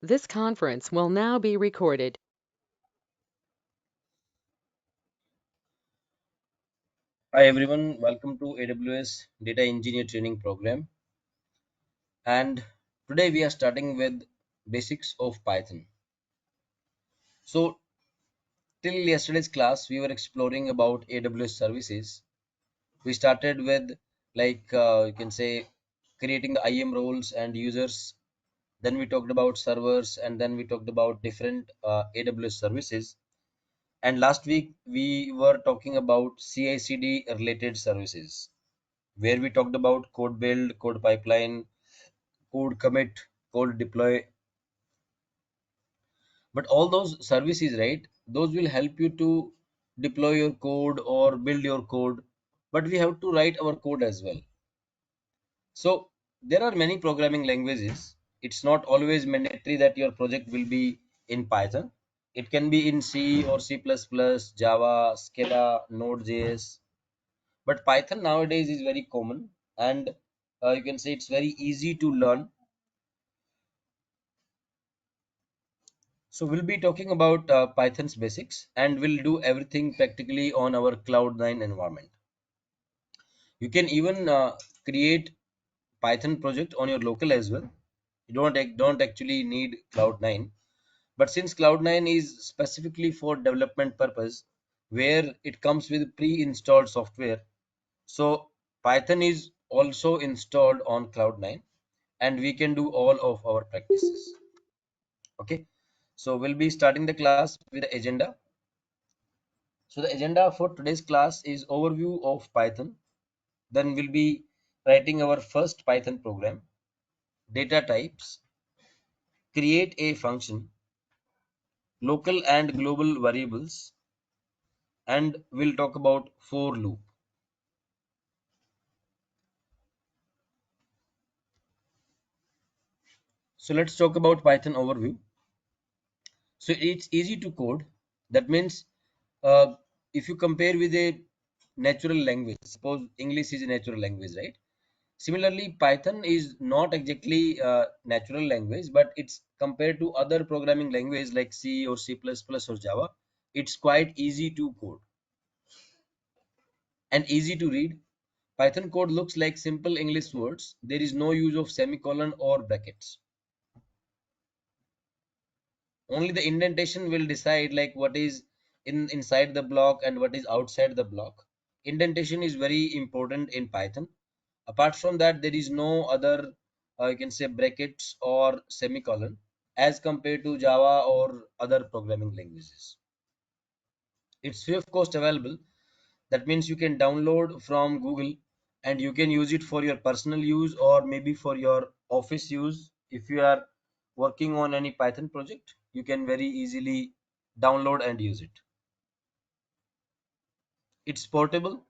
This conference will now be recorded. Hi everyone, welcome to AWS Data Engineer Training Program. And today we are starting with basics of Python. So till yesterday's class, we were exploring about AWS services. We started with you can say creating the IAM roles and users. Then we talked about servers, and then we talked about different AWS services. And last week we were talking about CI/CD related services, where we talked about code build, code pipeline, code commit, code deploy. But all those services, right? Those will help you to deploy your code or build your code. But we have to write our code as well. So there are many programming languages. It's not always mandatory that your project will be in Python. It can be in C or C++, Java, Scala, Node.js. But Python nowadays is very common, and you can say it's very easy to learn. So we'll be talking about Python's basics, and we'll do everything practically on our Cloud9 environment. You can even create Python project on your local as well. You don't actually need Cloud9, but since Cloud9 is specifically for development purpose, where it comes with pre-installed software, so Python is also installed on Cloud9, and we can do all of our practices. Okay, so we'll be starting the class with the agenda. So the agenda for today's class is overview of Python. Then we'll be writing our first Python program, data types, create a function, local and global variables, and we'll talk about for loop. So let's talk about Python overview. So it's easy to code. That means uh, if you compare with a natural language, suppose English is a natural language, right? Similarly, Python is not exactly a natural language, but it's compared to other programming languages like C or C++ or Java. It's quite easy to code and easy to read. Python code looks like simple English words. There is no use of semicolon or brackets. Only the indentation will decide like what is inside the block and what is outside the block. Indentation is very important in Python. Apart from that, there is no other you can say brackets or semicolon as compared to Java or other programming languages. It's free of cost available. That means you can download from Google and you can use it for your personal use or maybe for your office use. If you are working on any Python project, you can very easily download and use it. It's portable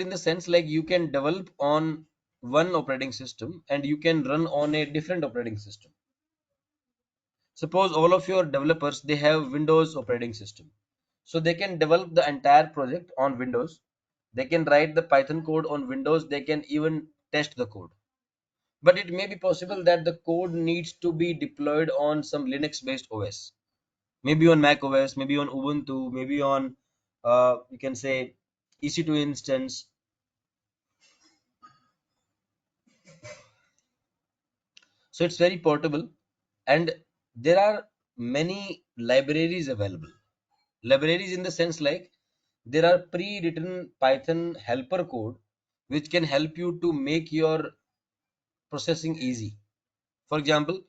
in the sense like you can develop on one operating system and you can run on a different operating system. Suppose all of your developers they have Windows operating system, so they can develop the entire project on Windows. They can write the Python code on Windows. They can even test the code. But it may be possible that the code needs to be deployed on some Linux based OS, maybe on Mac OS, maybe on Ubuntu, maybe on you can say EC2 instance. So it's very portable, and there are many libraries available. Libraries in the sense like there are pre-written Python helper code which can help you to make your processing easy. For example,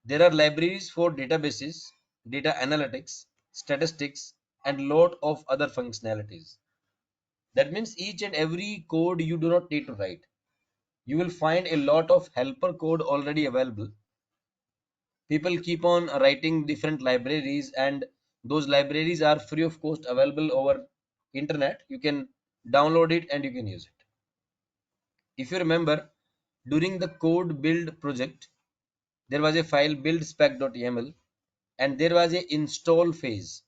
there are libraries for databases, data analytics, statistics, and lot of other functionalities. That means each and every code you do not need to write. You will find a lot of helper code already available. People keep on writing different libraries, and those libraries are free of cost available over internet. You can download it and you can use it. If you remember, during the code build project, there was a file build spec.yaml and there was a install phase.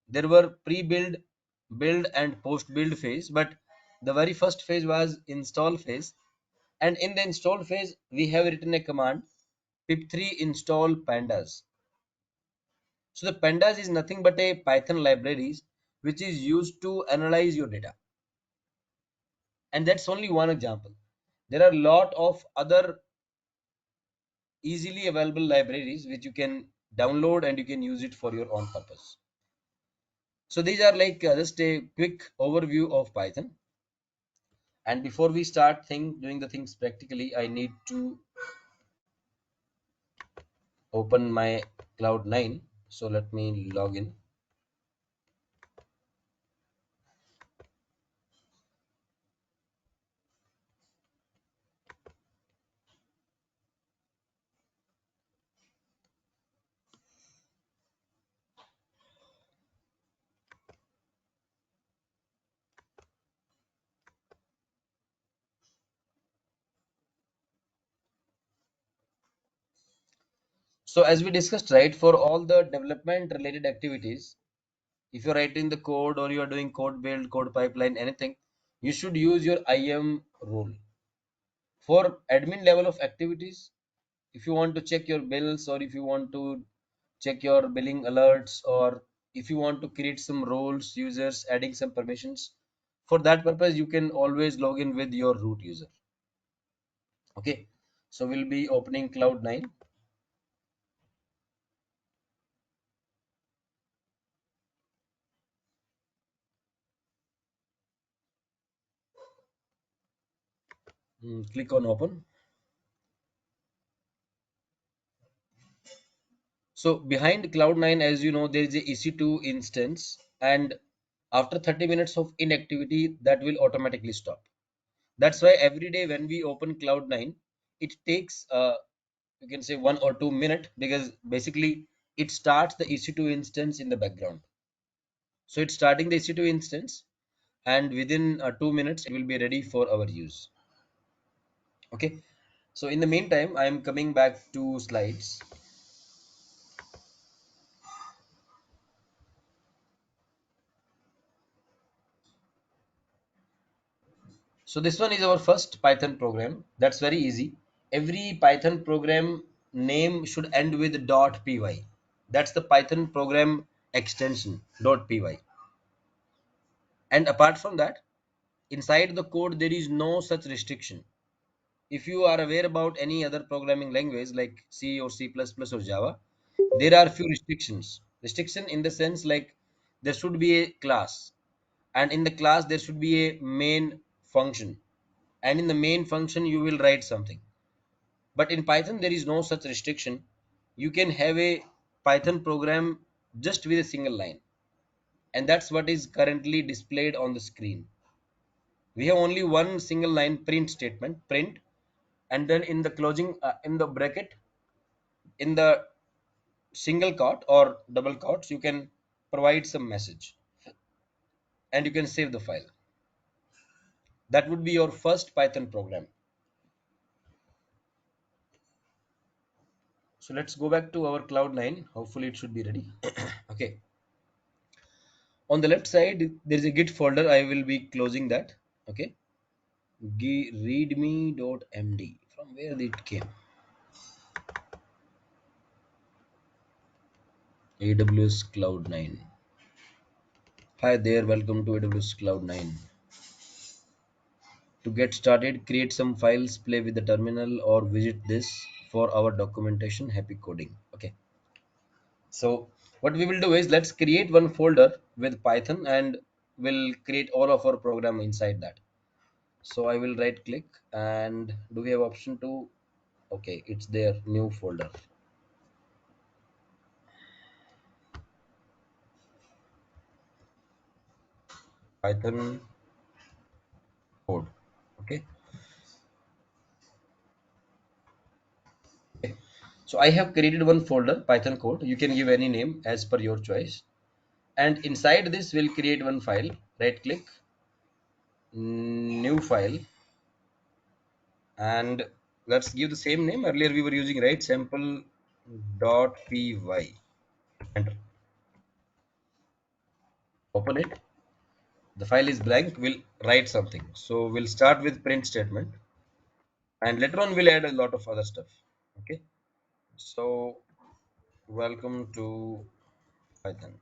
There were pre-build, build and post-build phase, but the very first phase was install phase. And in the install phase we have written a command pip3 install pandas. So the pandas is nothing but a Python libraries which is used to analyze your data. And that's only one example. There are a lot of other easily available libraries which you can download and you can use it for your own purpose. So these are like just a quick overview of Python. And before we start doing the things practically, I need to open my Cloud9. So let me log in. So as we discussed, right, for all the development related activities, if you're writing the code or you're doing code build, code pipeline, anything, you should use your IAM role. For admin level of activities, if you want to check your bills or if you want to check your billing alerts or if you want to create some roles, users, adding some permissions, for that purpose, you can always log in with your root user. Okay. So we'll be opening Cloud9. Click on open. So behind Cloud9, as you know, there is a EC2 instance, and after 30 minutes of inactivity, that will automatically stop. That's why every day when we open Cloud9, it takes you can say 1 or 2 minutes because basically it starts the EC2 instance in the background. So it's starting the EC2 instance, and within 2 minutes it will be ready for our use. Okay. So in the meantime, I am coming back to slides. So this one is our first Python program. That's very easy. Every Python program name should end with .py. That's the Python program extension .py. And apart from that, inside the code there is no such restriction. If you are aware about any other programming language like C or C++ or Java, there are few restrictions. Restriction in the sense like there should be a class, and in the class there should be a main function, and in the main function you will write something. But in Python there is no such restriction. You can have a Python program just with a single line, and that's what is currently displayed on the screen. We have only one single line print statement, print, and then in the closing in the bracket, in the single quote or double quotes, you can provide some message and you can save the file. That would be your first Python program. So let's go back to our Cloud9. Hopefully it should be ready. Okay. On the left side, there is a Git folder. I will be closing that. Okay. Readme.md. From where it came? AWS Cloud9. Hi there. Welcome to AWS Cloud9. To get started, create some files, play with the terminal, or visit this for our documentation. Happy coding. Okay. So what we will do is let's create one folder with Python and we'll create all of our program inside that. So I will right click and do we have option to, okay, it's there, new folder, Python code. Okay. So I have created one folder, Python code. You can give any name as per your choice. And inside this, we'll create one file. Right click, new file, and let's give the same name. Earlier we were using right sample.py. Enter. Open it. The file is blank. We'll write something. So we'll start with print statement, and later on we'll add a lot of other stuff. Okay. So, welcome to Python.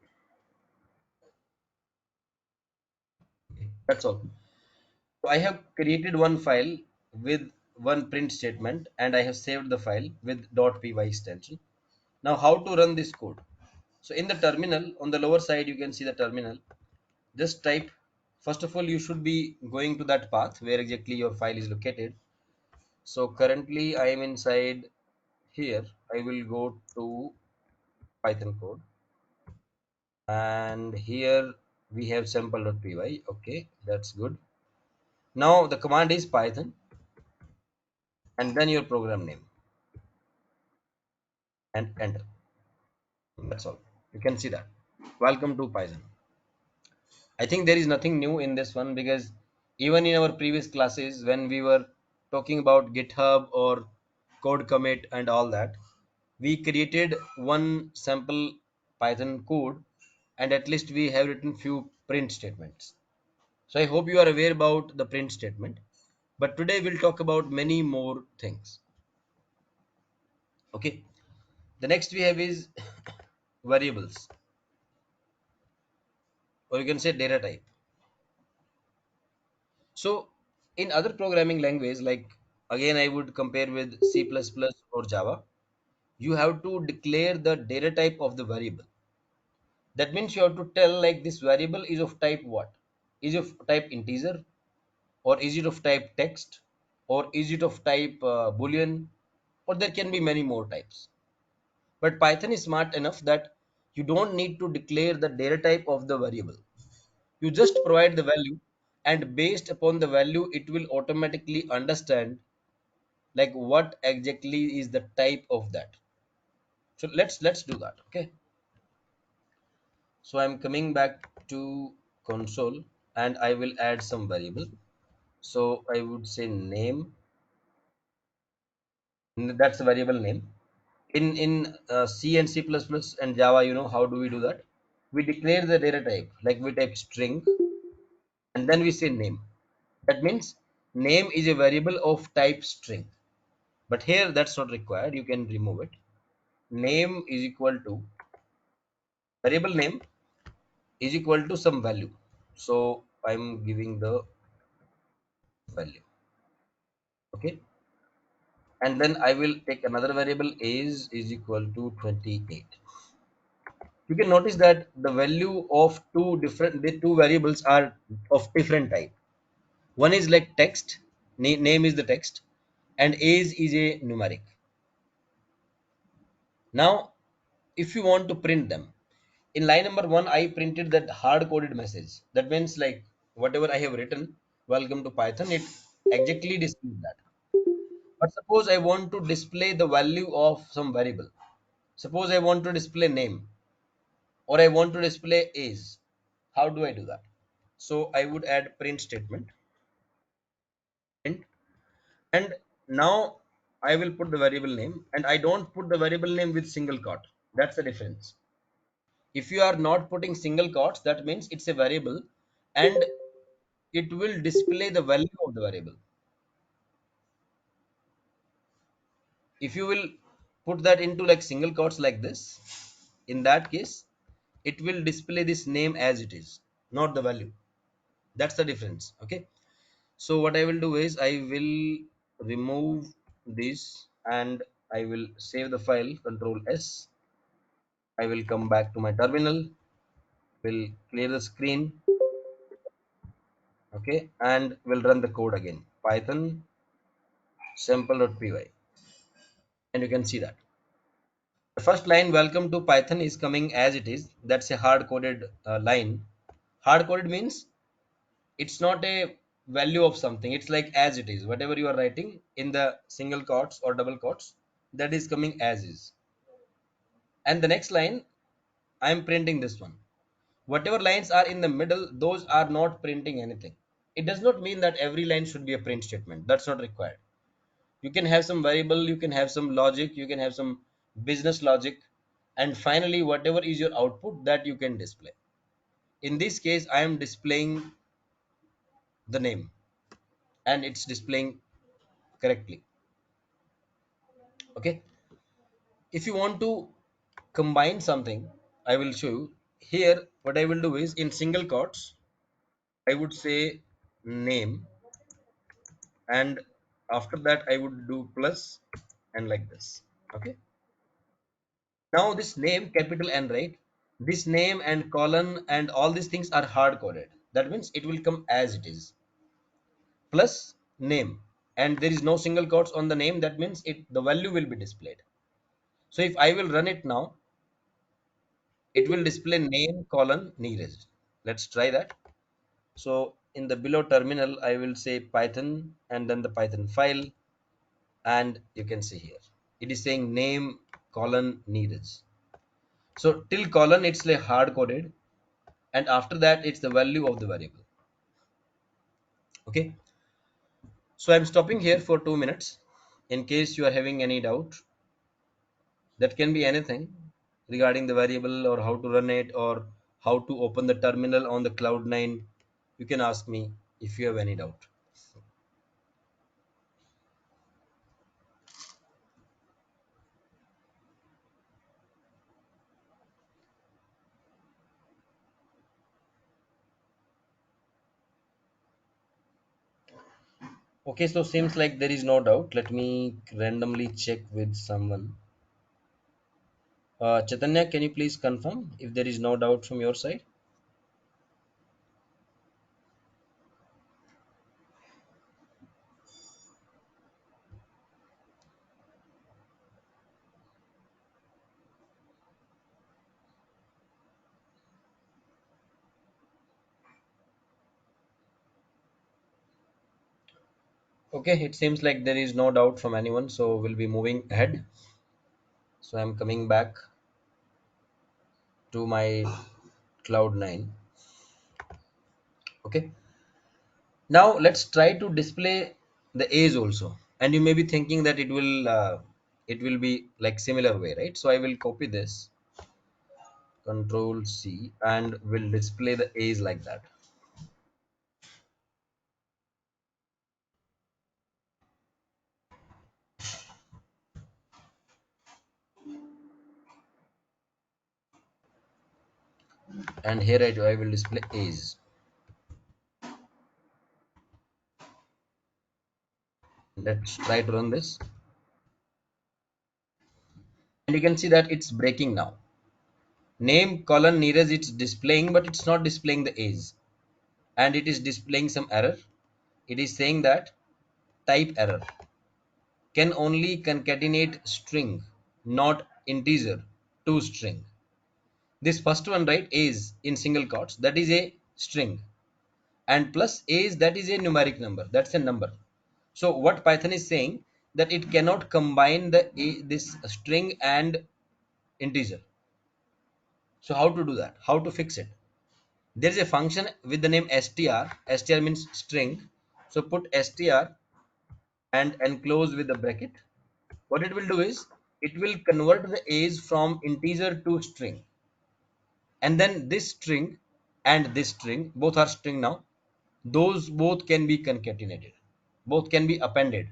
That's all. So, I have created one file with one print statement and I have saved the file with .py extension. Now, how to run this code? So, in the terminal, on the lower side, you can see the terminal. Just type, first of all, you should be going to that path where exactly your file is located. So, currently, I am inside here. I will go to Python code, and here we have sample.py. Okay, that's good. Now the command is Python and then your program name and enter. That's all. You can see that. Welcome to Python. I think there is nothing new in this one because even in our previous classes, when we were talking about GitHub or code commit and all that, we created one sample Python code and at least we have written few print statements. So I hope you are aware about the print statement. But today we'll talk about many more things. Okay. The next we have is variables, or you can say data type. So in other programming language, like again I would compare with C++ or Java, you have to declare the data type of the variable. That means you have to tell like this variable is of type what? Is it of type integer, or is it of type text, or is it of type boolean, or there can be many more types. But Python is smart enough that you don't need to declare the data type of the variable. You just provide the value, and based upon the value, it will automatically understand like what exactly is the type of that. So let's do that. Okay. So I'm coming back to console and I will add some variable. So I would say name. That's the variable name. In C and C++ and Java, how do we do that? We declare the data type, like we type string and then we say name. That means name is a variable of type string. But here that's not required. You can remove it. Name is equal to variable name is equal to some value. So I'm giving the value. Okay. And then I will take another variable is equal to 28. You can notice that the value of the two variables are of different type. One is like text, name is the text, and age is a numeric. Now, if you want to print them, in line number one, I printed that hard coded message. That means like whatever I have written, welcome to Python, it exactly displays that. But suppose I want to display the value of some variable. Suppose I want to display name or I want to display age. How do I do that? So I would add print statement, print, and now I will put the variable name and I don't put the variable name with single quote. That's the difference. If you are not putting single quotes, that means it's a variable and it will display the value of the variable. If you will put that into like single quotes like this, in that case it will display this name as it is, not the value. That's the difference. Okay. So what I will do is I will remove this and I will save the file, control S. I will come back to my terminal, will clear the screen. Okay, and we'll run the code again, Python sample.py, and you can see that the first line welcome to Python is coming as it is. That's a hard coded line. Hard coded means it's not a value of something, it's like as it is, whatever you are writing in the single quotes or double quotes, that is coming as is. And the next line, I am printing this one. Whatever lines are in the middle, those are not printing anything. It does not mean that every line should be a print statement. That's not required. You can have some variable, you can have some logic, you can have some business logic, and finally whatever is your output that you can display. In this case I am displaying the name and it's displaying correctly. Okay. If you want to combine something, I will show you. Here, what I will do is in single quotes, I would say name, and after that I would do plus and like this. Okay. Now this name, capital N, right? This name and colon and all these things are hard coded. That means it will come as it is. Plus name. And there is no single quotes on the name. That means the value will be displayed. So if I will run it now, it will display name colon nearest. Let's try that. So in the below terminal, I will say Python and then the Python file, and you can see here it is saying name colon nearest. So till colon it's like hard coded, and after that it's the value of the variable. Okay, so I'm stopping here for 2 minutes in case you are having any doubt. That can be anything regarding the variable or how to run it or how to open the terminal on the Cloud9. You can ask me if you have any doubt. Okay, so seems like there is no doubt. Let me randomly check with someone. Chaitanya, can you please confirm if there is no doubt from your side? Okay, it seems like there is no doubt from anyone, so we'll be moving ahead. So I'm coming back to my Cloud9. Okay, now let's try to display the A's also. And you may be thinking that it will be like similar way, right? So I will copy this, Control C, and will display the A's like that. And here I will display A's. Let's try to run this. And you can see that it's breaking now. Name colon nearest it's displaying, but it's not displaying the A's. And it is displaying some error. It is saying that type error can only concatenate string, not integer to string. This first one, right, is in single quotes, that is a string, and plus is that is a numeric number, that's a number. So what Python is saying that it cannot combine this string and integer. So how to do that? How to fix it? There is a function with the name str. Str means string. So put str and enclose with the bracket. What it will do is it will convert the age from integer to string, and then this string and this string both are string now. Those both can be concatenated, both can be appended,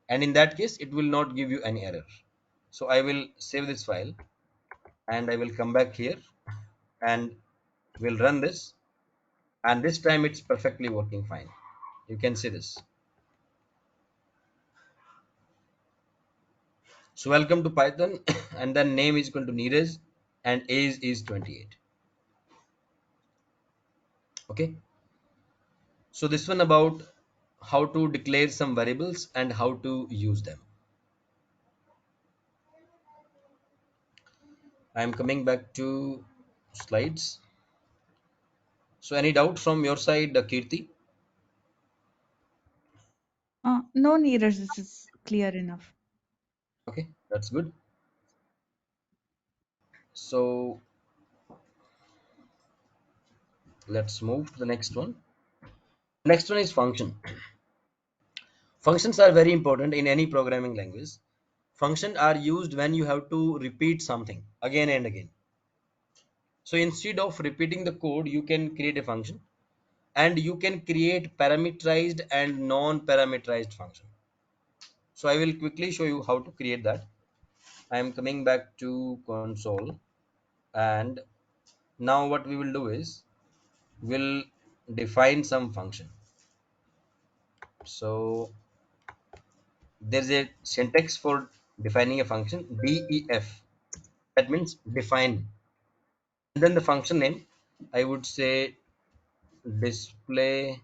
and in that case it will not give you any error. So I will save this file and I will come back here and we'll run this, and this time it's perfectly working fine. You can see this. So welcome to Python and then name is equal to Neeraj and age is 28. Okay, so this one about how to declare some variables and how to use them. I am coming back to slides. So any doubt from your side, Kirti? No, Neeraj, this is clear enough. Okay, that's good. So let's move to the next one. Next one is function. Functions are very important in any programming language. Functions are used when you have to repeat something again and again. So instead of repeating the code, you can create a function, and you can create parameterized and non-parameterized function. So I will quickly show you how to create that. I'm coming back to console, and now what we will do is we'll define some function. So there's a syntax for defining a function, def. That means define. And then the function name, I would say display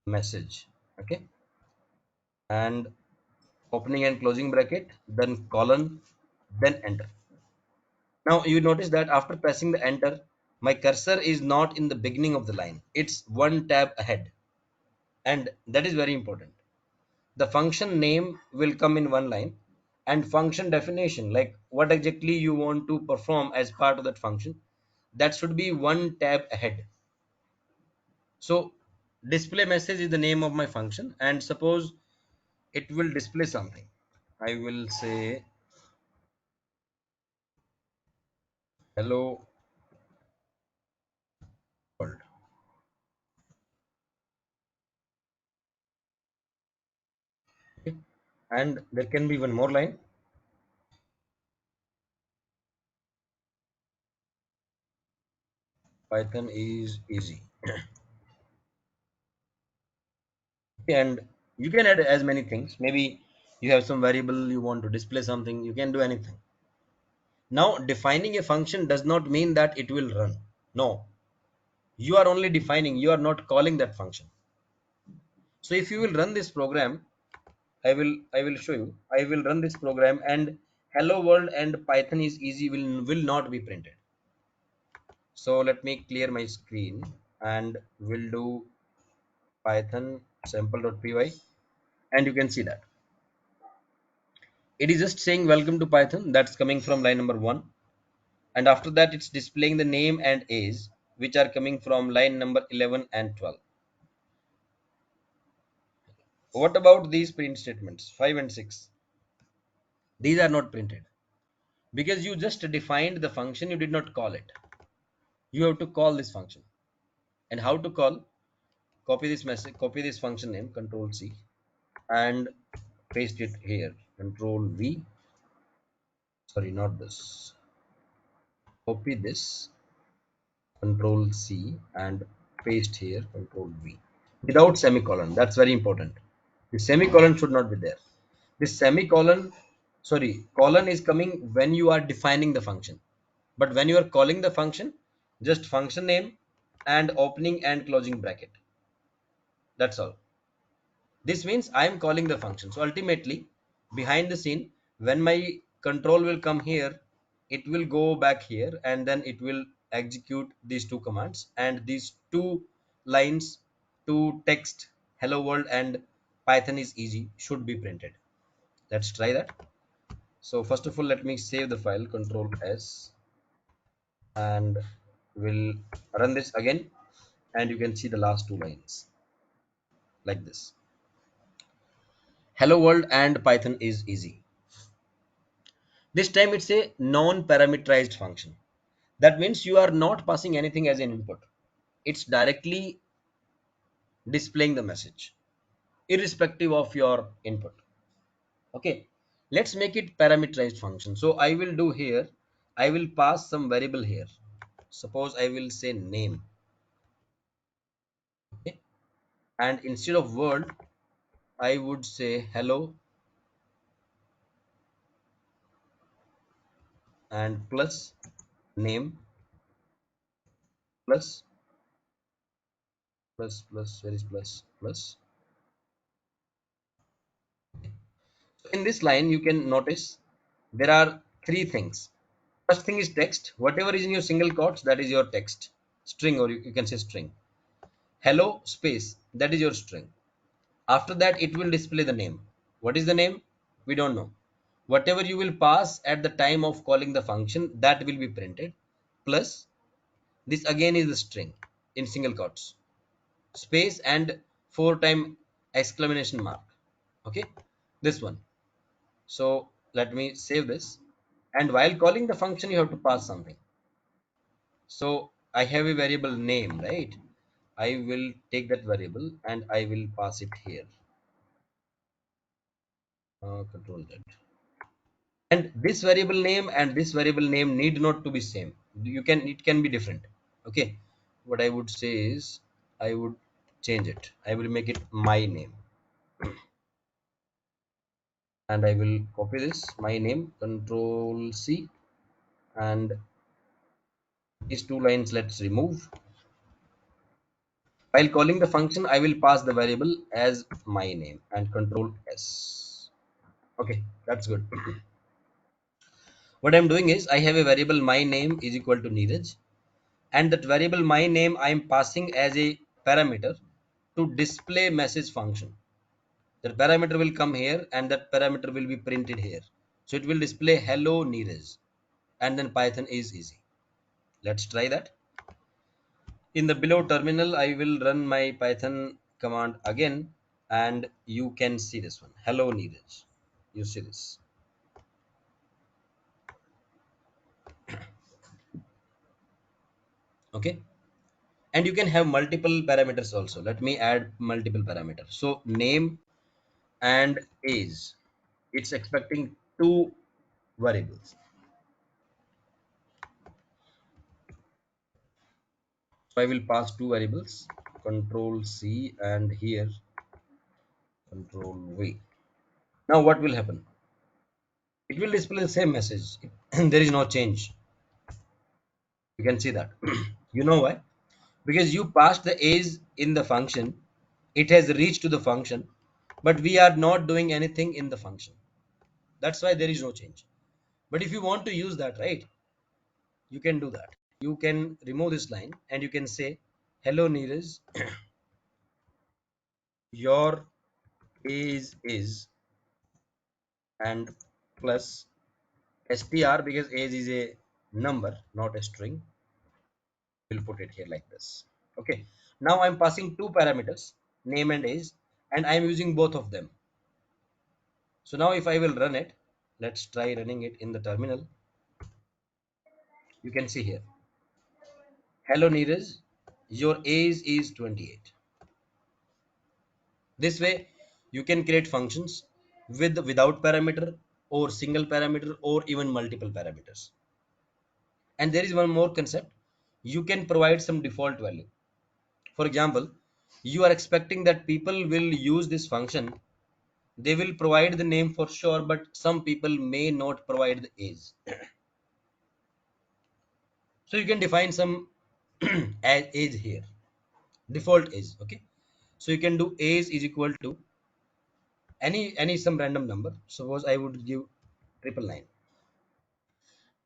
message. Okay. And opening and closing bracket, then colon, then enter. Now you notice that after pressing the enter, my cursor is not in the beginning of the line. It's one tab ahead. And that is very important. The function name will come in one line, and function definition, like what exactly you want to perform as part of that function, that should be one tab ahead. So display message is the name of my function, and suppose it will display something. I will say hello world. Okay. And there can be one more line. Python is easy. And you can add as many things. Maybe you have some variable, you want to display something, you can do anything. Now defining a function does not mean that it will run. No, you are only defining, you are not calling that function. So if you will run this program, I will show you. I will run this program, and hello world and Python is easy will not be printed. So let me clear my screen, and we'll do Python sample.py, and you can see that it is just saying welcome to Python. That's coming from line number 1, and after that it's displaying the name and age, which are coming from line number 11 and 12. What about these print statements 5 and 6? These are not printed because you just defined the function, you did not call it. You have to call this function. And how to call? Copy this message, copy this function name, control C, and paste it here, control V. Sorry, not this. Copy this, control C, and paste here, control V, without semicolon. That's very important. The semicolon should not be there. This semicolon, sorry, colon is coming when you are defining the function. But when you are calling the function, just function name and opening and closing bracket. That's all. This means I am calling the function. So ultimately, behind the scene, when my control will come here, it will go back here, and then it will execute these two commands, and these two lines to text hello world and Python is easy should be printed. Let's try that. So first of all, let me save the file, control S, and we'll run this again, and you can see the last two lines like this. Hello world and Python is easy. This time it's a non-parameterized function. That means you are not passing anything as an input. It's directly displaying the message irrespective of your input. Okay, let's make it parameterized function. So I will do here, I will pass some variable here. Suppose I will say name. Okay, and instead of world, I would say hello and plus name plus where is plus. So in this line, you can notice there are three things. First thing is text. Whatever is in your single quotes, that is your text string, or you can say string. Hello space, that is your string. After that, it will display the name. What is the name? We don't know. Whatever you will pass at the time of calling the function, that will be printed. Plus, this again is the string in single quotes, space and 4-time exclamation mark. Okay, this one. So let me save this. And while calling the function, you have to pass something. So I have a variable name, right? I will take that variable and I will pass it here. Control that. And this variable name and this variable name need not to be same. It can be different. Okay. What I would say is I would change it. I will make it my name, and I will copy this my name, control C, and these two lines let's remove. While calling the function, I will pass the variable as my name and control S. Okay, that's good. What I'm doing is I have a variable my name is equal to Neeraj, and that variable my name I am passing as a parameter to display message function. That parameter will come here and that parameter will be printed here. So it will display hello Neeraj, and then Python is easy. Let's try that. In the below terminal, I will run my Python command again, and you can see this one. Hello Neeraj. You see this. Okay. And you can have multiple parameters also. Let me add multiple parameters. So name and age. It's expecting two variables. So I will pass two variables, control C and here control V. Now what will happen? It will display the same message. There is no change. You can see that. You know why? Because you passed the age in the function, it has reached to the function, but we are not doing anything in the function. That's why there is no change. But if you want to use that, right, you can do that. You can remove this line and you can say, hello Neeraj, your age is, and plus str, because age is a number, not a string. We'll put it here like this. Okay. Now I'm passing two parameters, name and age, and I'm using both of them. So now if I will run it, let's try running it in the terminal. You can see here, hello Neeraj, your age is 28. This way you can create functions without parameter, or single parameter, or even multiple parameters. And there is one more concept. You can provide some default value. For example, you are expecting that people will use this function. They will provide the name for sure, but some people may not provide the age. So you can define some age here, default age. Okay. So you can do age is equal to any some random number. Suppose I would give 999.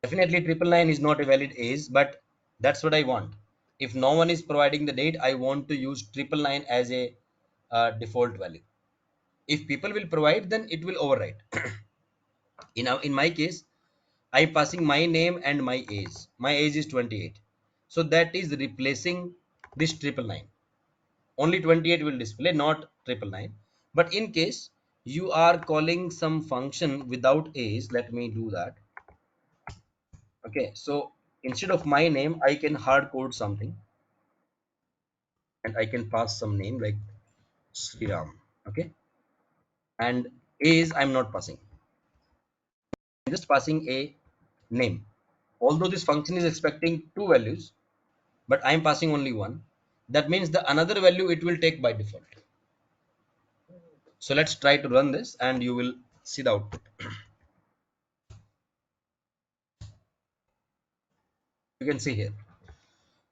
Definitely 999 is not a valid age, but that's what I want. If no one is providing the date, I want to use 999 as a default value. If people will provide, then it will override. In my case, I'm passing my name and my age. My age is 28, so that is replacing this 999. Only 28 will display, not 999. But in case you are calling some function without age, let me do that. Okay, so instead of my name, I can hard code something, and I can pass some name like Sriram. Okay, and age I'm not passing. I'm just passing a name. Although this function is expecting two values, but I'm passing only one. That means the another value it will take by default. So let's try to run this and you will see the output. You can see here.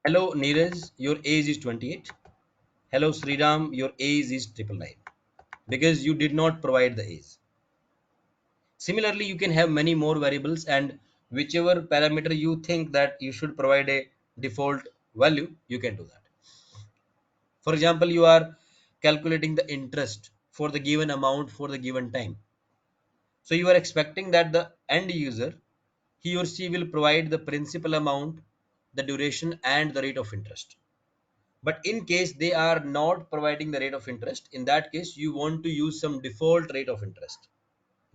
Hello Neeraj, your age is 28. Hello Sriram, your age is 999. Because you did not provide the age. Similarly, you can have many more variables, and whichever parameter you think that you should provide a default value, you can do that. For example, you are calculating the interest for the given amount for the given time. So you are expecting that the end user, he or she will provide the principal amount, the duration, and the rate of interest. But in case they are not providing the rate of interest, in that case, you want to use some default rate of interest,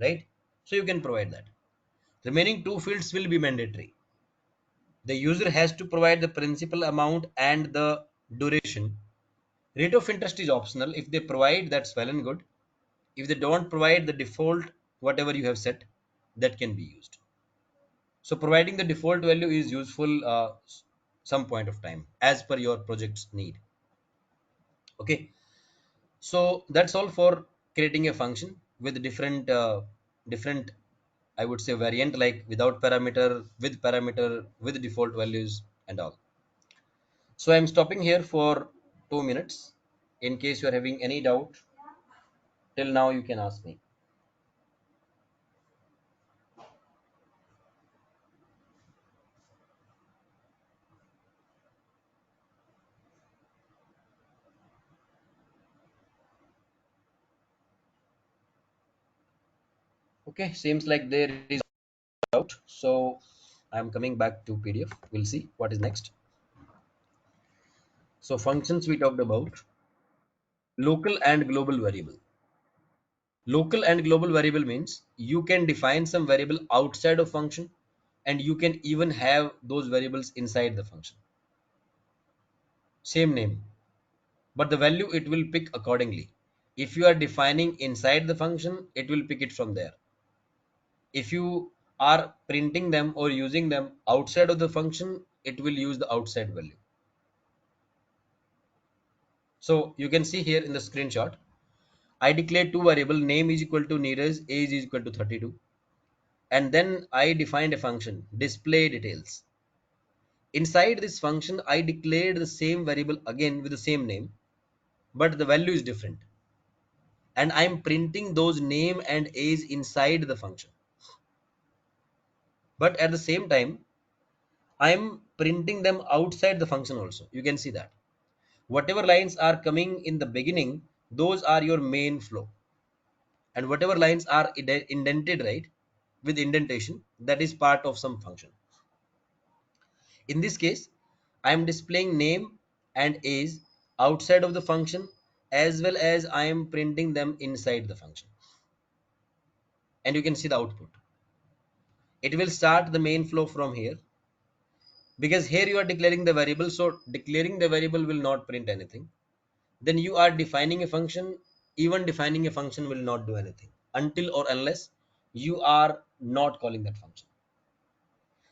right? So you can provide that. Remaining two fields will be mandatory. The user has to provide the principal amount and the duration. Rate of interest is optional. If they provide, that's well and good. If they don't provide, the default whatever you have set, that can be used. So providing the default value is useful some point of time as per your project's need. Okay, so that's all for creating a function with different, I would say, variant, like without parameter, with parameter, with default values and all. So I'm stopping here for 2 minutes. In case you are having any doubt till now, you can ask me. Okay, seems like there is doubt. So I'm coming back to PDF. We'll see what is next. So functions we talked about, local and global variable. Local and global variable means you can define some variable outside of function, and you can even have those variables inside the function. Same name, but the value it will pick accordingly. If you are defining inside the function, it will pick it from there. If you are printing them or using them outside of the function, it will use the outside value. So you can see here in the screenshot, I declare two variable, name is equal to Neeraj, age is equal to 32, and then I defined a function, display details. Inside this function, I declared the same variable again with the same name, but the value is different. And I'm printing those name and age inside the function. But at the same time, I'm printing them outside the function also. You can see that. Whatever lines are coming in the beginning, those are your main flow. And whatever lines are indented, right, with indentation, that is part of some function. In this case, I am displaying name and age outside of the function, as well as I am printing them inside the function. And you can see the output. It will start the main flow from here, because here you are declaring the variable. So declaring the variable will not print anything. Then you are defining a function. Even defining a function will not do anything until or unless you are not calling that function.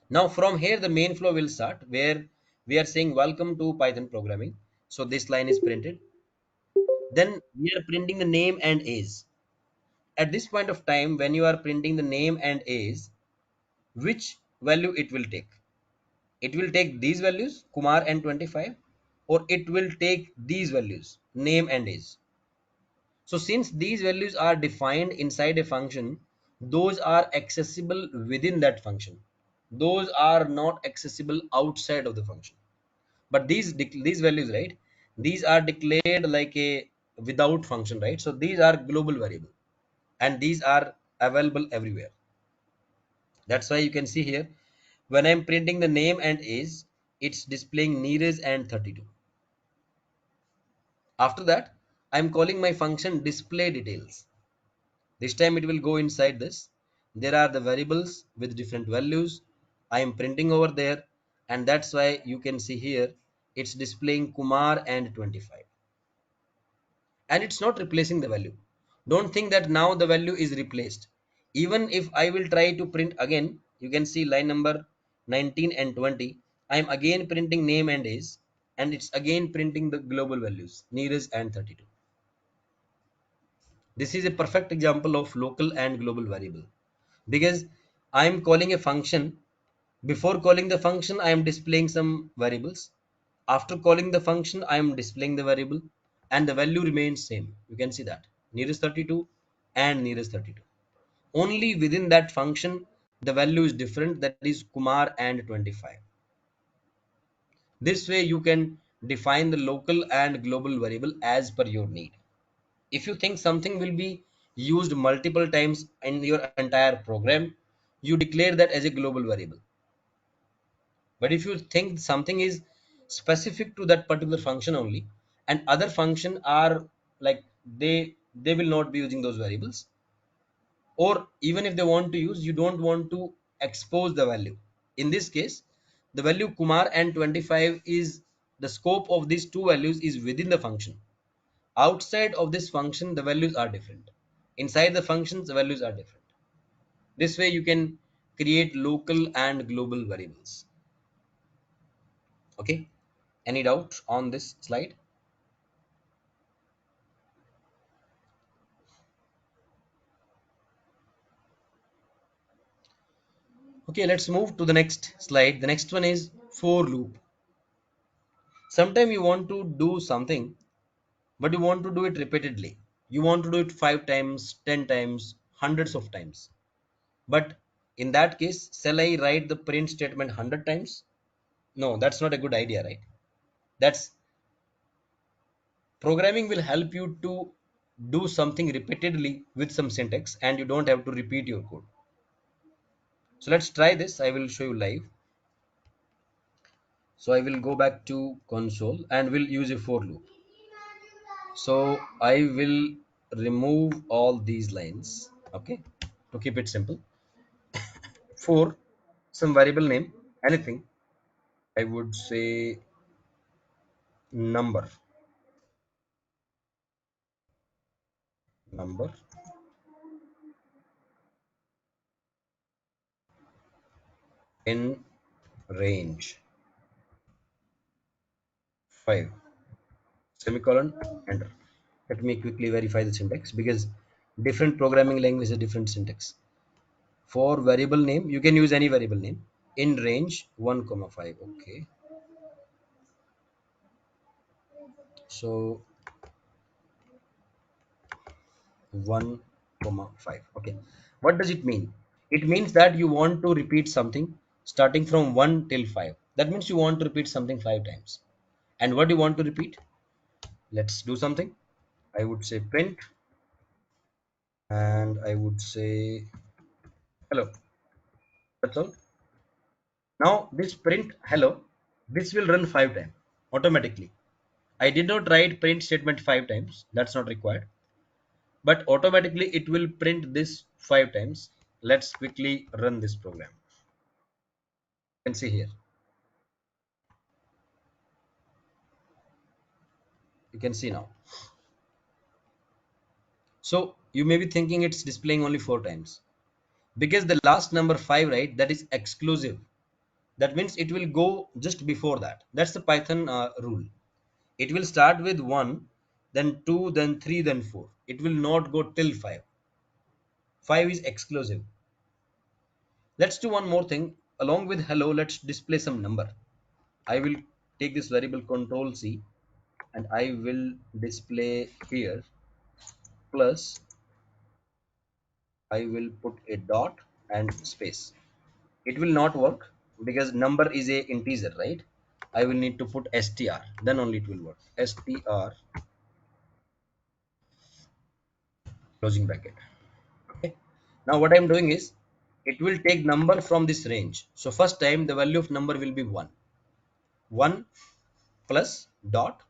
Now from here the main flow will start, where we are saying welcome to Python programming. So this line is printed. Then we are printing the name and age. At this point of time, when you are printing the name and age, which value it will take? It will take these values, Kumar and 25, or it will take these values, name and age. So since these values are defined inside a function, those are accessible within that function. Those are not accessible outside of the function. But these values, right, these are declared like a without function, right? So these are global variable, and these are available everywhere. That's why you can see here, when I'm printing the name and age, it's displaying Neeraj and 32. After that, I'm calling my function display details. This time it will go inside this. There are the variables with different values. I am printing over there, and that's why you can see here it's displaying Kumar and 25. And it's not replacing the value. Don't think that now the value is replaced. Even if I will try to print again, you can see line number 19 and 20. I am again printing name and age, and it's again printing the global values, Neeraj and 32. This is a perfect example of local and global variable, because I am calling a function. Before calling the function, I am displaying some variables. After calling the function, I am displaying the variable, and the value remains same. You can see that Neeraj 32 and Neeraj 32. Only within that function, the value is different. That is Kumar and 25. This way, you can define the local and global variable as per your need. If you think something will be used multiple times in your entire program, you declare that as a global variable. But if you think something is specific to that particular function only, and other function are like they will not be using those variables, or even if they want to use, you don't want to expose the value. In this case, the value Kumar and 25 is the scope of these two values is within the function. Outside of this function, the values are different. Inside the functions, the values are different. This way you can create local and global variables. Okay, any doubt on this slide? Okay, let's move to the next slide. The next one is for loop. Sometimes you want to do something, but you want to do it repeatedly. You want to do it 5 times, 10 times, hundreds of times. But in that case, shall I write the print statement 100 times? No, that's not a good idea, right? That's Programming will help you to do something repeatedly with some syntax and you don't have to repeat your code. So let's try this. I will show you live. So I will go back to console and will use a for loop. So I will remove all these lines, okay, to keep it simple. For some variable name, anything, I would say number, number in range 5, semicolon, enter. Let me quickly verify the syntax because different programming language has different syntax. For variable name, you can use any variable name in range 1 comma 5. Okay, so 1 comma 5. Okay, what does it mean? It means that you want to repeat something starting from 1 till 5. That means you want to repeat something 5 times. And what do you want to repeat? Let's do something. I would say print and I would say hello. That's all. Now this print hello, this will run 5 times automatically. I did not write print statement 5 times. That's not required. But automatically it will print this 5 times. Let's quickly run this program. You can see here. You can see now. So you may be thinking it's displaying only 4 times because the last number 5, right? That is exclusive. That means it will go just before that. That's the Python rule. It will start with 1, then 2, then 3, then 4. It will not go till 5. 5 is exclusive. Let's do one more thing. Along with hello, let's display some number. I will take this variable control C and I will display here plus I will put a dot and space. It will not work because number is a integer, right? I will need to put str, then only it will work. Str closing bracket. Okay. Now what I'm doing is it will take number from this range. So first time the value of number will be 1. 1 plus dot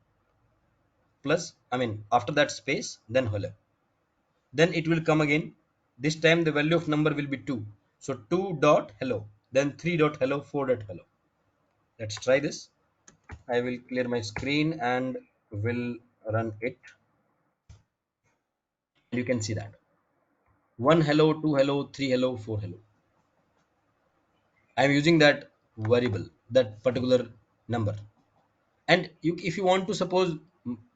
plus after that space then hello. Then it will come again. This time the value of number will be 2. So 2 dot hello, then 3 dot hello, 4 dot hello. Let's try this. I will clear my screen and will run it. You can see that 1 hello, 2 hello, 3 hello, 4 hello. I am using that variable, that particular number. And if you want to suppose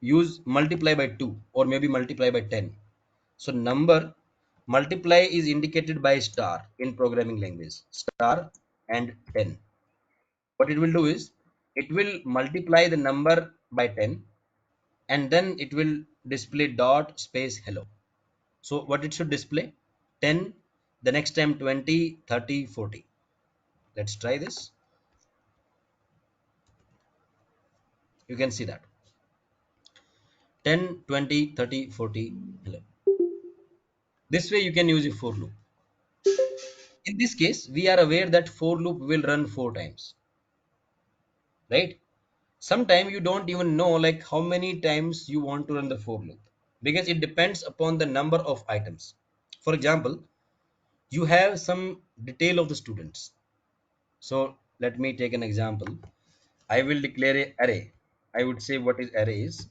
use multiply by 2 or maybe multiply by 10. So number multiply is indicated by star in programming language, star and 10. What it will do is it will multiply the number by 10 and then it will display dot space hello. So what it should display? 10, the next time 20, 30, 40. Let's try this. You can see that 10, 20, 30, 40. Hello. This way you can use a for loop. In this case, we are aware that for loop will run 4 times, right? Sometimes you don't even know like how many times you want to run the for loop because it depends upon the number of items. For example, you have some detail of the students. So let me take an example. I will declare a array. I would say what is array is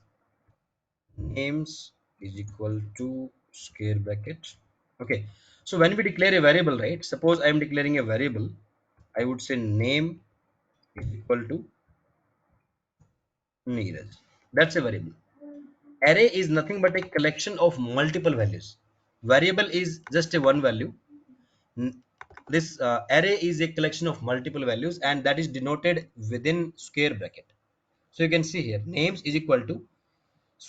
names is equal to square bracket. Okay. So when we declare a variable, right? Suppose I am declaring a variable, I would say name is equal to Neeraj. That's a variable. Array is nothing but a collection of multiple values. Variable is just a one value. N- This array is a collection of multiple values, and that is denoted within square bracket. So you can see here names is equal to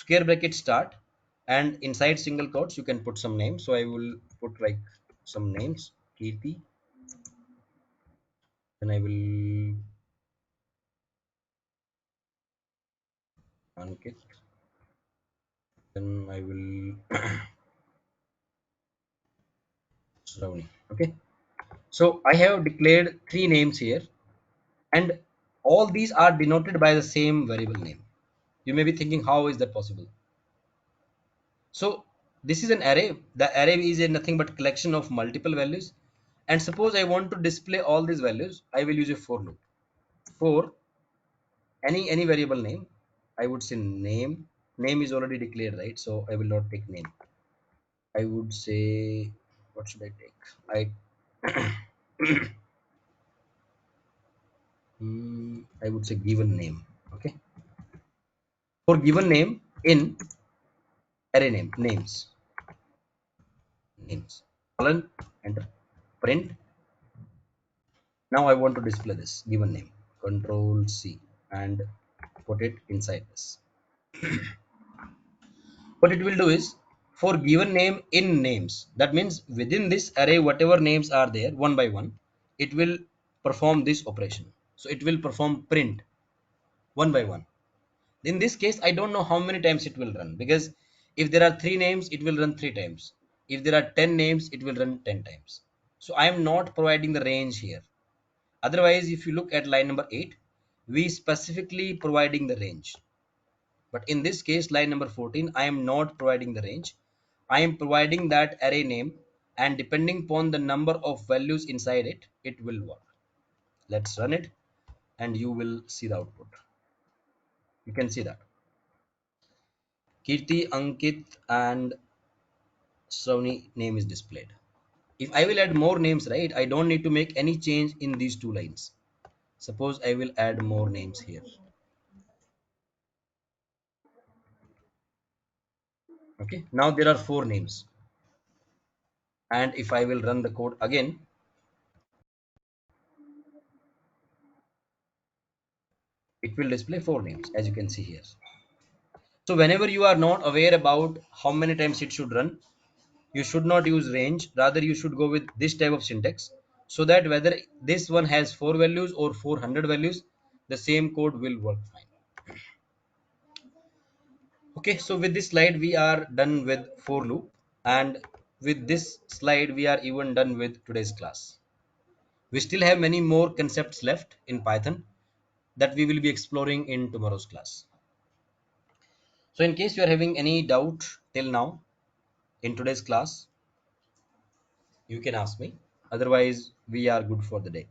square bracket start, and inside single quotes you can put some names. So I will put like some names, Kirti, then I will Ankit, then I will Shravani. Okay. So I have declared three names here, and all these are denoted by the same variable name. You may be thinking, how is that possible? So this is an array. The array is a nothing but collection of multiple values. And suppose I want to display all these values, I will use a for loop. For any variable name, I would say name. Name is already declared, right? So I will not take name. I would say, what should I take? I would say given name. Okay. For given name in array names, colon, enter, print. Now I want to display this given name, control C, and put it inside this. What it will do is, for given name in names, that means within this array whatever names are there one by one, it will perform this operation. So it will perform print one by one. In this case I don't know how many times it will run, because if there are three names it will run three times, if there are 10 names it will run 10 times. So I am not providing the range here. Otherwise if you look at line number 8, we specifically providing the range. But in this case line number 14, I am not providing the range. I am providing that array name, and depending upon the number of values inside it, it will work. Let's run it and you will see the output. You can see that Kirti, Ankit, and Shravani name is displayed. If I will add more names, right, I don't need to make any change in these two lines. Suppose I will add more names here. Okay, now there are four names, and if I will run the code again, it will display four names as you can see here. So whenever you are not aware about how many times it should run, you should not use range. Rather, you should go with this type of syntax, so that whether this one has four values or 400 values, the same code will work fine. Okay, so with this slide, we are done with for loop. And with this slide, we are even done with today's class. We still have many more concepts left in Python that we will be exploring in tomorrow's class. So in case you are having any doubt till now in today's class, you can ask me. Otherwise, we are good for the day.